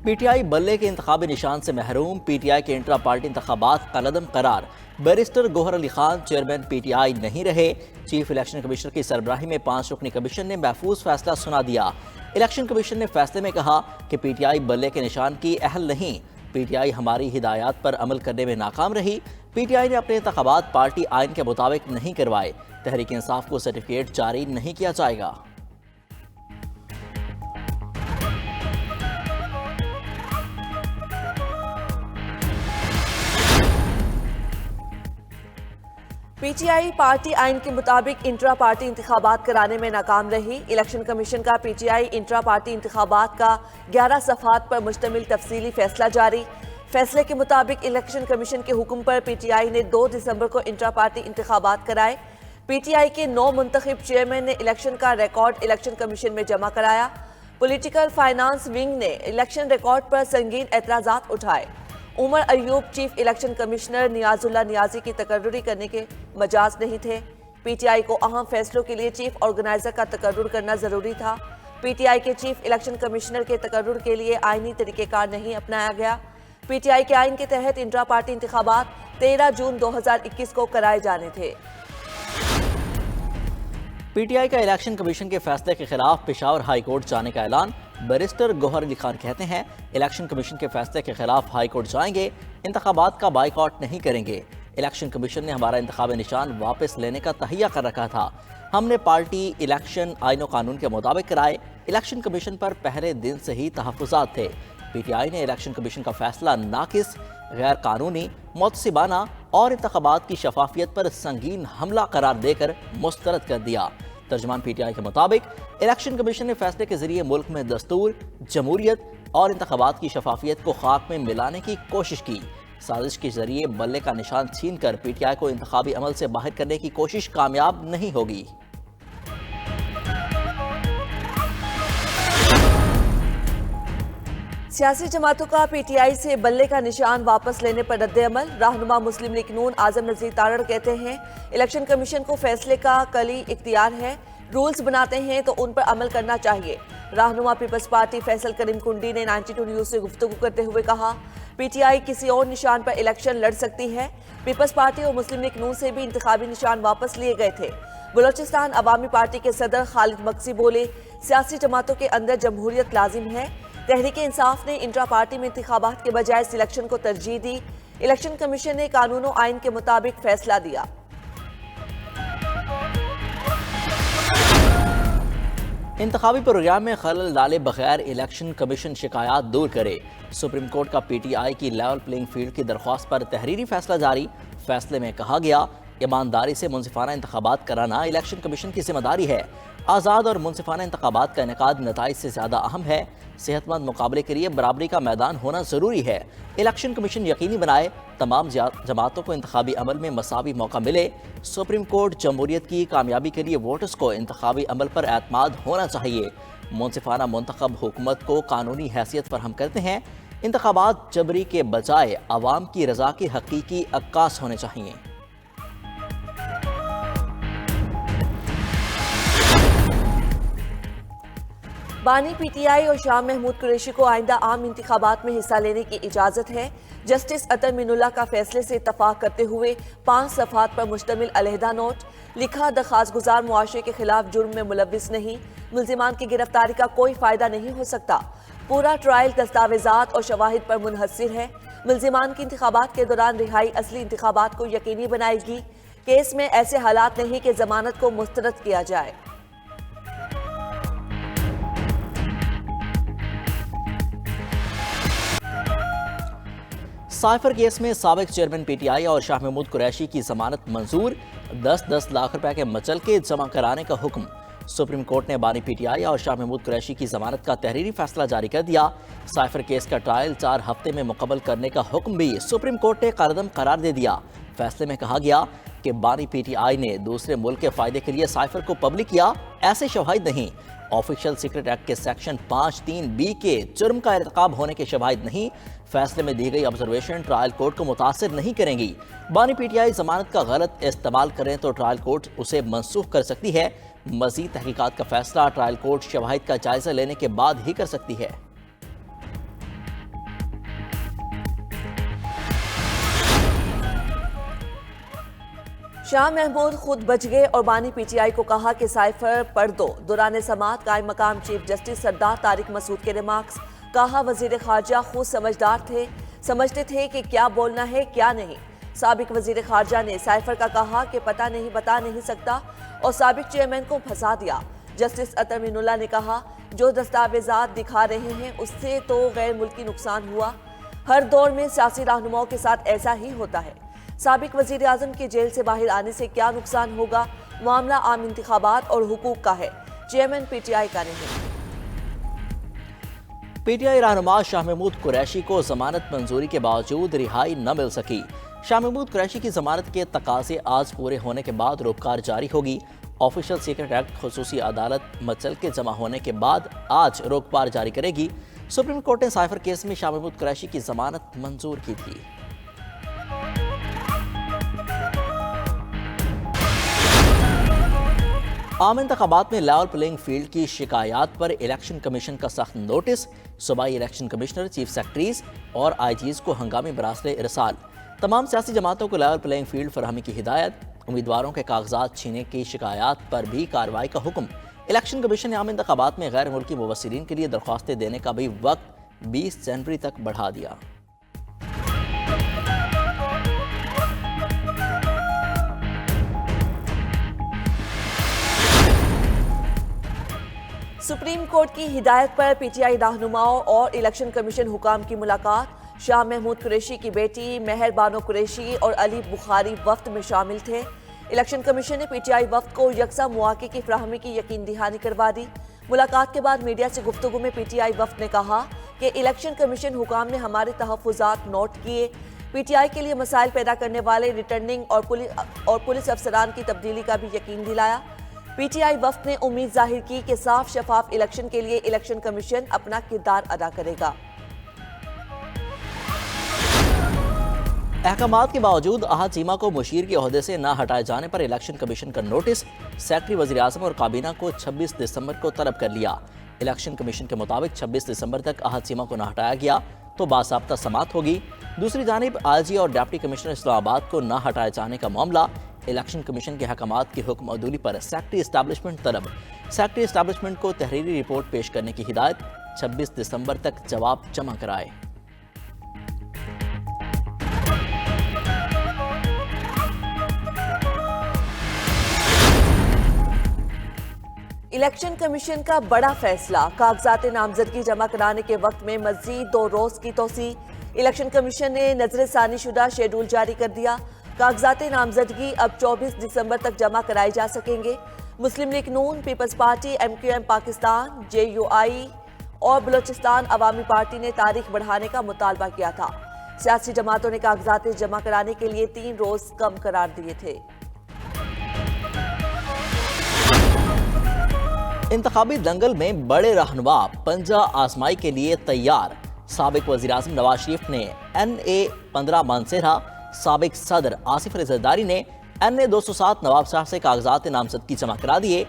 پی ٹی آئی بلے کے انتخابی نشان سے محروم، پی ٹی آئی کے انٹرا پارٹی انتخابات کالعدم قرار، بیرسٹر گوہر علی خان چیئرمین پی ٹی آئی نہیں رہے، چیف الیکشن کمشنر کی سربراہی میں 5 رکنی کمیشن نے محفوظ فیصلہ سنا دیا۔ الیکشن کمیشن نے فیصلے میں کہا کہ پی ٹی آئی بلے کے نشان کی اہل نہیں، پی ٹی آئی ہماری ہدایات پر عمل کرنے میں ناکام رہی، پی ٹی آئی نے اپنے انتخابات پارٹی آئین کے مطابق نہیں کروائے، تحریک انصاف کو سرٹیفکیٹ جاری نہیں کیا جائے گا۔ پی ٹی آئی پارٹی آئین کے مطابق انٹرا پارٹی انتخابات کرانے میں ناکام رہی۔ الیکشن کمیشن کا پی ٹی آئی انٹرا پارٹی انتخابات کا 11 صفحات پر مشتمل تفصیلی فیصلہ جاری۔ فیصلے کے مطابق الیکشن کمیشن کے حکم پر پی ٹی آئی نے 2 دسمبر کو انٹرا پارٹی انتخابات کرائے۔ پی ٹی آئی کے 9 منتخب چیئرمین نے الیکشن کا ریکارڈ الیکشن کمیشن میں جمع کرایا۔ پولیٹیکل فائنانس ونگ نے الیکشن ریکارڈ پر سنگین اعتراضات اٹھائے۔ Omar Ayub chief election commissioner نیاز اللہ نیازی کی تقرری کرنے کے مجاز نہیں تھے۔ پی ٹی آئی کو اہم فیصلوں کے لیے چیف آرگنائزر کا تقرر کرنا ضروری تھا۔ پی ٹی آئی کے چیف الیکشن کمشنر کے تقرر کے لیے آئینی طریقہ کار نہیں اپنایا گیا۔ پی ٹی آئی کے آئین کے تحت انٹرا پارٹی انتخابات 13 جون 2021 کو کرائے جانے تھے۔ پی ٹی آئی کا الیکشن کمیشن کے فیصلے کے خلاف پشاور ہائی کورٹ جانے کا اعلان، بیرسٹر گوہر علی خان کہتے ہیں الیکشن کمیشن کے فیصلے کے خلاف ہائی کورٹ جائیں گے، انتخابات کا بائیکاٹ نہیں کریں گے۔ الیکشن کمیشن نے ہمارا انتخابی نشان واپس لینے کا تہیہ کر رکھا تھا، ہم نے پارٹی الیکشن آئین و قانون کے مطابق کرائے، الیکشن کمیشن پر پہلے دن سے ہی تحفظات تھے۔ پی ٹی آئی نے الیکشن کمیشن کا فیصلہ ناقص، غیر قانونی، متعصبانہ اور انتخابات کی شفافیت پر سنگین حملہ قرار دے کر مسترد کر دیا۔ ترجمان پی ٹی آئی کے مطابق الیکشن کمیشن نے فیصلے کے ذریعے ملک میں دستور، جمہوریت اور انتخابات کی شفافیت کو خاک میں ملانے کی کوشش کی۔ سازش کے ذریعے بلے کا نشان چھین کر پی ٹی آئی کو انتخابی عمل سے باہر کرنے کی کوشش کامیاب نہیں ہوگی۔ سیاسی جماعتوں کا پی ٹی آئی سے بلے کا نشان واپس لینے پر رد عمل۔ رہنما مسلم لیگ نون اعظم نذیر تارڑ کہتے ہیں الیکشن کمیشن کو فیصلے کا کلی اختیار ہے، رولز بناتے ہیں تو ان پر عمل کرنا چاہیے۔ رہنما پیپلز پارٹی فیصل کریم کنڈی نے 92 نیوز سے گفتگو کرتے ہوئے کہا پی ٹی آئی کسی اور نشان پر الیکشن لڑ سکتی ہے۔ پیپلز پارٹی اور مسلم لیگ نون سے بھی انتخابی نشان واپس لیے گئے تھے۔ بلوچستان عوامی پارٹی کے صدر خالد مکسی بولے سیاسی جماعتوں کے اندر جمہوریت لازم ہے۔ تحریک انصاف نے انٹرا پارٹی میں انتخابات کے بجائے سلیکشن کو ترجیح دی۔ الیکشن کمیشن نے قانون و آئین کے مطابق فیصلہ دیا۔ انتخابی پروگرام میں خلل ڈالے بغیر الیکشن کمیشن شکایات دور کرے، سپریم کورٹ کا پی ٹی آئی کی لیول پلینگ فیلڈ کی درخواست پر تحریری فیصلہ جاری۔ فیصلے میں کہا گیا ایمانداری سے منصفانہ انتخابات کرانا الیکشن کمیشن کی ذمہ داری ہے، آزاد اور منصفانہ انتخابات کا انعقاد نتائج سے زیادہ اہم ہے، صحت مند مقابلے کے لیے برابری کا میدان ہونا ضروری ہے، الیکشن کمیشن یقینی بنائے تمام جماعتوں کو انتخابی عمل میں مساوی موقع ملے، سپریم کورٹ جمہوریت کی کامیابی کے لیے ووٹرز کو انتخابی عمل پر اعتماد ہونا چاہیے، منصفانہ منتخب حکومت کو قانونی حیثیت فراہم کرتے ہیں، انتخابات جبری کے بجائے عوام کی رضا کے حقیقی عکاس ہونے چاہیے۔ بانی پی ٹی آئی اور شاہ محمود قریشی کو آئندہ عام انتخابات میں حصہ لینے کی اجازت ہے۔ جسٹس عطر مین اللہ کا فیصلے سے اتفاق کرتے ہوئے 5 صفحات پر مشتمل علیحدہ نوٹ لکھا، درخواست گزار معاشرے کے خلاف جرم میں ملوث نہیں، ملزمان کی گرفتاری کا کوئی فائدہ نہیں ہو سکتا، پورا ٹرائل دستاویزات اور شواہد پر منحصر ہے، ملزمان کی انتخابات کے دوران رہائی اصلی انتخابات کو یقینی بنائے گی، کیس میں ایسے حالات نہیں کہ ضمانت کو مسترد کیا جائے۔ سائفر کیس میں سابق چیئرمین پی ٹی آئی اور شاہ محمود قریشی کی ضمانت منظور، 10 لاکھ روپے کے مچلکے جمع کرانے کا حکم۔ سپریم کورٹ نے بانی پی ٹی آئی اور شاہ محمود قریشی کی ضمانت کا تحریری فیصلہ جاری کر دیا۔ سائفر کیس کا ٹرائل 4 ہفتے میں مکمل کرنے کا حکم بھی سپریم کورٹ نے کالعدم قرار دے دیا۔ فیصلے میں کہا گیا کہ بانی پی ٹی آئی نے دوسرے ملک کے فائدے کے لیے سائفر کو پبلک کیا، ایسے شواہد نہیں، آفیشل سیکرٹ ایکٹ کے سیکشن 5(3)(b) کے جرم کا ارتکاب ہونے کے شواہد نہیں، فیصلے میں دی گئی آبزرویشن ٹرائل کورٹ کو متاثر نہیں کریں گی۔ بانی پی ٹی آئی ضمانت کا غلط استعمال کریں تو ٹرائل کورٹ اسے منسوخ کر سکتی ہے، مزید تحقیقات کا فیصلہ ٹرائل کورٹ شواہد کا جائزہ لینے کے بعد ہی کر سکتی ہے۔ شاہ محمود خود بچ گئے اور بانی پی ٹی آئی کو کہا کہ سائفر پڑھ دو۔ دوران سماعت قائم مقام چیف جسٹس سردار طارق مسعود کے ریمارکس۔ کہا وزیر خارجہ خود سمجھدار تھے، سمجھتے تھے کہ کیا بولنا ہے کیا نہیں۔ سابق وزیر خارجہ نے سائفر کا کہا کہ پتہ نہیں بتا نہیں سکتا اور سابق چیئرمین کو پھنسا دیا۔ جسٹس عطر مین اللہ نے کہا جو دستاویزات دکھا رہے ہیں اس سے تو غیر ملکی نقصان ہوا، ہر دور میں سیاسی رہنماؤں کے ساتھ ایسا ہی ہوتا ہے۔ سابق وزیر اعظم کے جیل سے باہر آنے سے کیا نقصان ہوگا؟ معاملہ عام انتخابات اور حقوق کا ہے، چیئرمین پی ٹی آئی کا نہیں۔ پی ٹی آئی رہنما شاہ محمود قریشی کو ضمانت منظوری کے باوجود رہائی نہ مل سکی۔ شاہ محمود قریشی کی ضمانت کے تقاضے آج پورے ہونے کے بعد روکار جاری ہوگی۔ آفیشل سیکرٹ ایکٹ خصوصی عدالت مچل کے جمع ہونے کے بعد آج روکپار جاری کرے گی۔ سپریم کورٹ نے سائفر کیس میں شاہ محمود قریشی کی ضمانت منظور کی تھی۔ عام انتخابات میں لیول پلینگ فیلڈ کی شکایات پر الیکشن کمیشن کا سخت نوٹس۔ صوبائی الیکشن کمشنر، چیف سیکرٹریز اور آئی جیز کو ہنگامی مراسلے ارسال۔ تمام سیاسی جماعتوں کو لیول پلینگ فیلڈ فراہمی کی ہدایت۔ امیدواروں کے کاغذات چھینے کی شکایات پر بھی کارروائی کا حکم۔ الیکشن کمیشن نے عام انتخابات میں غیر ملکی مبصرین کے لیے درخواستیں دینے کا بھی وقت 20 جنوری تک بڑھا دیا۔ سپریم کورٹ کی ہدایت پر پی ٹی آئی رہنماؤں اور الیکشن کمیشن حکام کی ملاقات۔ شاہ محمود قریشی کی بیٹی مہر بانو قریشی اور علی بخاری وفد میں شامل تھے۔ الیکشن کمیشن نے پی ٹی آئی وفد کو یکساں مواقع کی فراہمی کی یقین دہانی کروا دی۔ ملاقات کے بعد میڈیا سے گفتگو میں پی ٹی آئی وفد نے کہا کہ الیکشن کمیشن حکام نے ہمارے تحفظات نوٹ کیے، پی ٹی آئی کے لیے مسائل پیدا کرنے والے ریٹرننگ اور پولیس افسران کی تبدیلی کا بھی یقین دلایا۔ پی ٹی آئی وفد نے امید ظاہر کی کہ صاف شفاف الیکشن کے لیے الیکشن کمیشن اپنا کردار ادا کرے گا۔ احکامات کے باوجود احد چیمہ کو مشیر کے عہدے سے نہ ہٹائے جانے پر الیکشن کمیشن کا نوٹس۔ سیکرٹری وزیر اعظم اور کابینہ کو 26 دسمبر کو طلب کر لیا۔ الیکشن کمیشن کے مطابق 26 دسمبر تک احد چیمہ کو نہ ہٹایا گیا تو باضابطہ سماعت ہوگی۔ دوسری جانب آئی جی اور ڈپٹی کمشنر اسلام آباد کو نہ ہٹائے جانے کا معاملہ۔ الیکشن کمیشن کے حکامات کی حکم عدولی پر سیکرٹری اسٹیبلشمنٹ طلب۔ سیکرٹری اسٹیبلشمنٹ کو تحریری رپورٹ پیش کرنے کی ہدایت۔ 26 دسمبر تک جواب جمع کرائے۔ الیکشن کمیشن کا بڑا فیصلہ، کاغذات نامزدگی جمع کرانے کے وقت میں مزید 2 روز کی توسیع۔ الیکشن کمیشن نے نظر ثانی شدہ شیڈول جاری کر دیا۔ کاغذات نامزدگی اب 24 دسمبر تک جمع کرائے جا سکیں گے۔ Muslim League N, Peoples Party, M Q M Pakistan, J U I اور بلوچستان عوامی پارٹی نے تاریخ بڑھانے کا مطالبہ کیا تھا۔ سیاسی جماعتوں نے کاغذات جمع کرانے کے لیے 3 روز کم قرار دیے تھے۔ انتخابی دنگل میں بڑے رہنما پنجہ آزمائی کے لیے تیار۔ سابق وزیر اعظم نواز شریف نے NA-15 مانسہرہ، سابق صدر آصف علی زرداری نے NA-207 نواب شاہ سے کاغذات نامزدگی جمع کرا دیے۔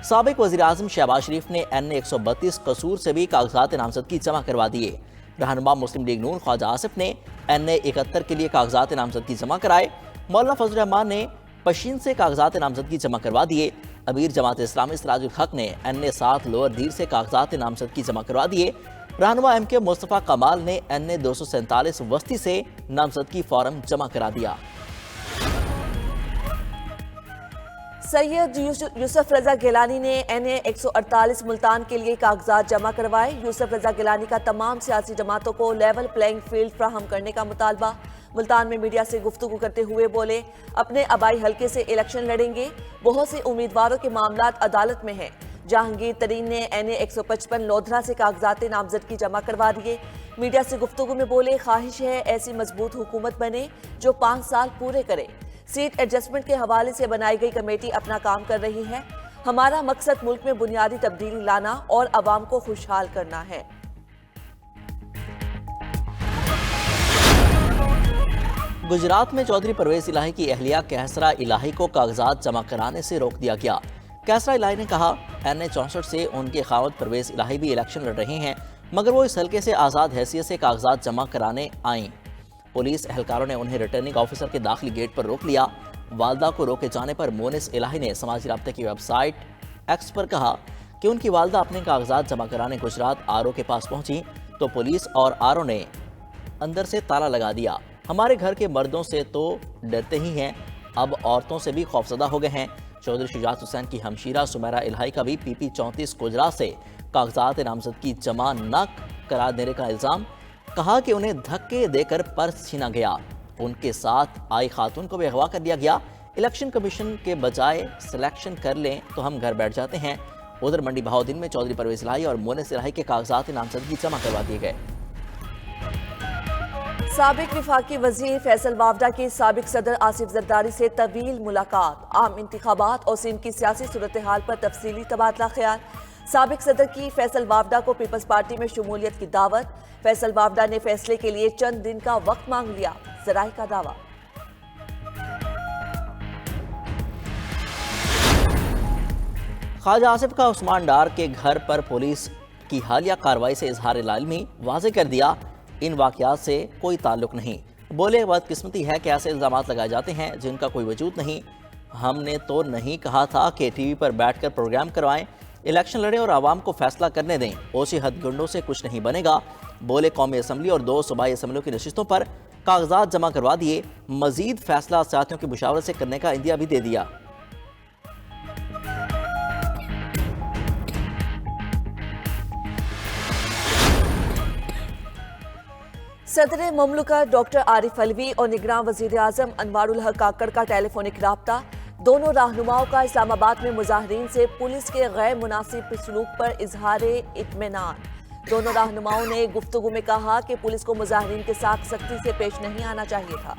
سابق وزیر اعظم شہباز شریف نے NA-132 قصور سے بھی کاغذات نامزدگی جمع کروا دیے۔ رہنما مسلم لیگ نون خواجہ آصف نے NA-71 کے لیے کاغذات نامزدگی جمع کرائے۔ مولانا فضل الرحمان نے پشین سے کاغذات نامزدگی جمع کروا دیے۔ امیر جماعت اسلامی سراج الحق نے NA-7 لوور دیر سے کاغذات نامزدگی جمع کروا دیے۔ رہنما ایم کے مصطفیٰ کمال نے NA-247 وسطی سے نامزدگی فارم جمع کرا دیا۔ سید یوسف رضا گیلانی نے NA-148 ملتان کے لیے کاغذات جمع کروائے۔ یوسف رضا گیلانی کا تمام سیاسی جماعتوں کو لیول پلینگ فیلڈ فراہم کرنے کا مطالبہ۔ ملتان میں میڈیا سے گفتگو کرتے ہوئے بولے، اپنے آبائی حلقے سے الیکشن لڑیں گے، بہت سے امیدواروں کے معاملات عدالت میں ہیں۔ جہانگیر ترین نے NA-155 لودھرا سے کاغذات نامزدگی جمع کروا دیے۔ میڈیا سے گفتگو میں بولے، خواہش ہے ایسی مضبوط حکومت بنے جو 5 سال پورے کرے۔ سیٹ ایڈجسٹمنٹ کے حوالے سے بنائی گئی کمیٹی اپنا کام کر رہی ہے۔ ہمارا مقصد ملک میں بنیادی تبدیلی لانا اور عوام کو خوشحال کرنا ہے۔ گجرات میں چودھری پرویز الہی کی اہلیہ کیسرا الہی کو کاغذات جمع کرانے سے روک دیا گیا۔ کیسرا الہی نے کہا NA-64 سے ان کے خاوند پرویز الہی بھی الیکشن لڑ رہے ہیں، مگر وہ اس حلقے سے آزاد حیثیت سے کاغذات جمع کرانے آئیں۔ پولیس اہلکاروں نے انہیں ریٹرننگ آفیسر کے داخلی گیٹ پر روک لیا۔ والدہ کو روکے جانے پر مونس الہی نے سماجی رابطے کی ویب سائٹ ایکس پر کہا کہ ان کی والدہ اپنے کاغذات جمع کرانے گجرات آر او کے پاس پہنچی تو پولیس اور آر او نے اندر سے تالا لگا دیا۔ ہمارے گھر کے مردوں سے تو ڈرتے ہی ہیں، اب عورتوں سے بھی خوفزدہ ہو گئے ہیں۔ چودھری شجاعت حسین کی ہمشیرہ سمیرہ الہی کا بھی پی پی 34 گجرات سے کاغذات نامزدگی جمع نہ کرا دینے کا الزام، کہا کہ انہیں دھکے دے کر پرس چھینا گیا، ان کے ساتھ آئی خاتون کو بھی اغوا کر لیا گیا۔ الیکشن کمیشن کے بجائے سلیکشن کر لیں تو ہم گھر بیٹھ جاتے ہیں۔ ادھر منڈی بہاؤدین میں چودھری پرویز الہی اور مونس الہی کے کاغذات نامزدگی جمع کروا دیے گئے۔ سابق وفاقی وزیر فیصل وافدہ کی سابق صدر آصف زرداری سے طویل ملاقات، عام انتخابات اور سندھ کی سیاسی صورتحال پر تفصیلی تبادلہ خیال۔ سابق صدر کی فیصل وافدہ کو پیپلز پارٹی میں شمولیت کی دعوت، فیصل وافدہ نے فیصلے کے لیے چند دن کا وقت مانگ لیا، ذرائع کا دعویٰ۔ خواجہ آصف کا عثمان ڈار کے گھر پر پولیس کی حالیہ کارروائی سے اظہار العلمی واضح کر دیا، ان واقعات سے کوئی تعلق نہیں۔ بولے بدقسمتی ہے کہ ایسے الزامات لگائے جاتے ہیں جن کا کوئی وجود نہیں۔ ہم نے تو نہیں کہا تھا کہ ٹی وی پر بیٹھ کر پروگرام کروائیں، الیکشن لڑیں اور عوام کو فیصلہ کرنے دیں، اوسی ہتھ گنڈوں سے کچھ نہیں بنے گا۔ بولے قومی اسمبلی اور 2 صوبائی اسمبلیوں کی نشستوں پر کاغذات جمع کروا دیے، مزید فیصلہ ساتھیوں کی مشاورت سے کرنے کا عندیہ بھی دے دیا۔ صدر مملکت ڈاکٹر عارف علوی اور نگراں وزیر اعظم انوار الحق کاکڑ کا ٹیلی فونک رابطہ، دونوں رہنماؤں کا اسلام آباد میں مظاہرین سے پولیس کے غیر مناسب سلوک پر اظہار اطمینان۔ دونوں رہنماؤں نے گفتگو میں کہا کہ پولیس کو مظاہرین کے ساتھ سختی سے پیش نہیں آنا چاہیے تھا۔